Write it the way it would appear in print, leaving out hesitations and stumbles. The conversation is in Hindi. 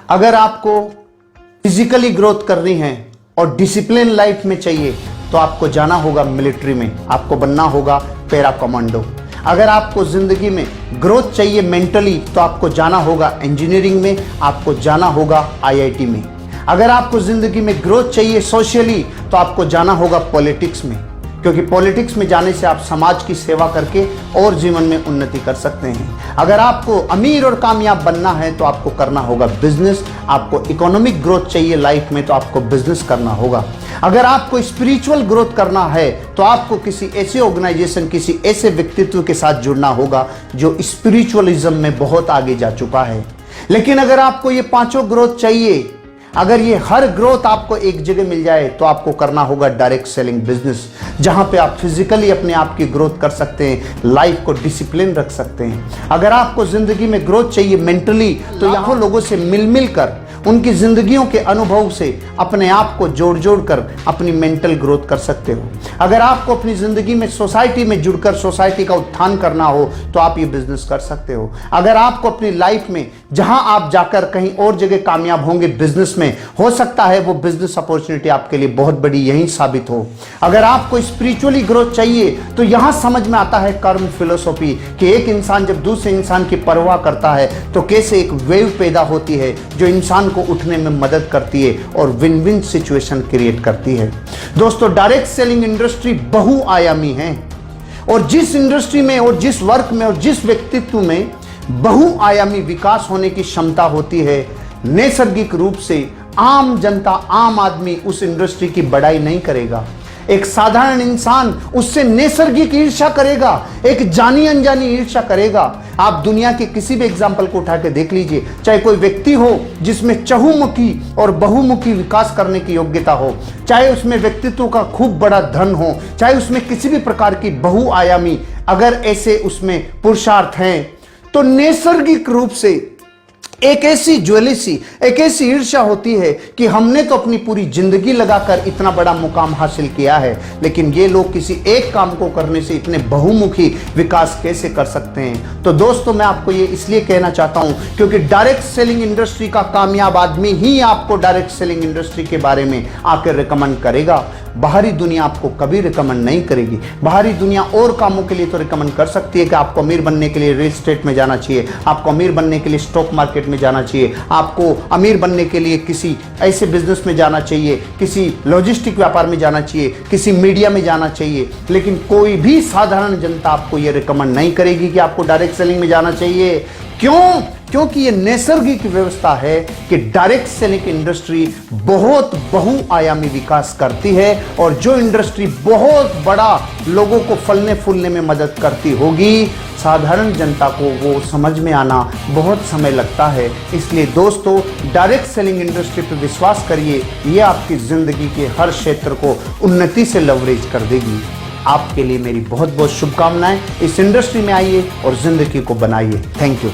अगर आपको फिजिकली ग्रोथ करनी है और डिसिप्लिन लाइफ में चाहिए तो आपको जाना होगा मिलिट्री में, आपको बनना होगा पैरा कमांडो। अगर आपको जिंदगी में ग्रोथ चाहिए मेंटली तो आपको जाना होगा इंजीनियरिंग में, आपको जाना होगा आईआईटी में। अगर आपको जिंदगी में ग्रोथ चाहिए सोशली तो आपको जाना होगा पॉलिटिक्स में, क्योंकि पॉलिटिक्स में जाने से आप समाज की सेवा करके और जीवन में उन्नति कर सकते हैं। अगर आपको अमीर और कामयाब बनना है तो आपको करना होगा बिजनेस। आपको इकोनॉमिक ग्रोथ चाहिए लाइफ में तो आपको बिजनेस करना होगा। अगर आपको स्पिरिचुअल ग्रोथ करना है तो आपको किसी ऐसे ऑर्गेनाइजेशन, किसी ऐसे व्यक्तित्व के साथ जुड़ना होगा जो स्पिरिचुअलिज्म में बहुत आगे जा चुका है। लेकिन अगर आपको ये पांचों ग्रोथ चाहिए, अगर ये हर ग्रोथ आपको एक जगह मिल जाए तो आपको करना होगा डायरेक्ट सेलिंग बिजनेस, जहां पे आप फिजिकली अपने आप की ग्रोथ कर सकते हैं, लाइफ को डिसिप्लिन रख सकते हैं। अगर आपको जिंदगी में ग्रोथ चाहिए मेंटली तो लाखों लोगों से मिल कर उनकी जिंदगियों के अनुभव से अपने आप को जोड़ कर अपनी मेंटल ग्रोथ कर सकते हो। अगर आपको अपनी जिंदगी में सोसाइटी में जुड़कर सोसाइटी का उत्थान करना हो तो आप ये बिजनेस कर सकते हो। अगर आपको अपनी लाइफ में जहां आप जाकर कहीं और जगह कामयाब होंगे बिजनेस में, हो सकता है वो बिजनेस अपॉर्चुनिटी आपके लिए बहुत बड़ी यही साबित हो। अगर आपको स्पिरिचुअली ग्रोथ चाहिए तो यहां समझ में आता है कर्म फिलोसॉफी कि एक इंसान जब दूसरे इंसान की परवाह करता है तो कैसे एक वेव पैदा होती है जो इंसान को उठने में मदद करती है और विन विन सिचुएशन क्रिएट करती है। दोस्तों, डायरेक्ट सेलिंग इंडस्ट्री बहुआयामी है और जिस इंडस्ट्री में और जिस वर्क में और जिस व्यक्तित्व में बहुआयामी विकास होने की क्षमता होती है, नैसर्गिक रूप से आम जनता, आम आदमी उस इंडस्ट्री की बड़ाई नहीं करेगा। एक साधारण इंसान उससे नैसर्गिक ईर्ष्या करेगा, एक जानी अनजानी ईर्ष्या करेगा। आप दुनिया के किसी भी एग्जाम्पल को उठा के देख लीजिए, चाहे कोई व्यक्ति हो जिसमें चहुमुखी और बहुमुखी विकास करने की योग्यता हो, चाहे उसमें व्यक्तित्व का खूब बड़ा धन हो, चाहे उसमें किसी भी प्रकार की बहुआयामी अगर ऐसे उसमें पुरुषार्थ हैं तो नैसर्गिक रूप से एक ऐसी ज्वेलिसी, एक ऐसी ईर्ष्या होती है कि हमने तो अपनी पूरी जिंदगी लगाकर इतना बड़ा मुकाम हासिल किया है, लेकिन ये लोग किसी एक काम को करने से इतने बहुमुखी विकास कैसे कर सकते हैं। तो दोस्तों, मैं आपको ये इसलिए कहना चाहता हूं क्योंकि डायरेक्ट सेलिंग इंडस्ट्री का कामयाब आदमी ही आपको डायरेक्ट सेलिंग इंडस्ट्री के बारे में आकर रिकमेंड करेगा। बाहरी दुनिया आपको कभी रिकमेंड नहीं करेगी। बाहरी दुनिया और कामों के लिए तो रिकमेंड कर सकती है कि आपको अमीर बनने के लिए रियल एस्टेट में जाना चाहिए, आपको अमीर बनने के लिए स्टॉक मार्केट में जाना चाहिए, आपको अमीर बनने के लिए किसी ऐसे बिजनेस में जाना चाहिए, किसी लॉजिस्टिक व्यापार में जाना चाहिए, किसी मीडिया में जाना चाहिए। लेकिन कोई भी साधारण जनता आपको यह रिकमेंड नहीं करेगी कि आपको डायरेक्ट सेलिंग में जाना चाहिए। क्यों? क्योंकि ये नैसर्गिक व्यवस्था है कि डायरेक्ट सेलिंग इंडस्ट्री बहुत बहुआयामी विकास करती है और जो इंडस्ट्री बहुत बड़ा लोगों को फलने फूलने में मदद करती होगी, साधारण जनता को वो समझ में आना बहुत समय लगता है। इसलिए दोस्तों, डायरेक्ट सेलिंग इंडस्ट्री पर विश्वास करिए, ये आपकी जिंदगी के हर क्षेत्र को उन्नति से लवरेज कर देगी। आपके लिए मेरी बहुत बहुत शुभकामनाएं। इस इंडस्ट्री में आइए और जिंदगी को बनाइए। Thank you.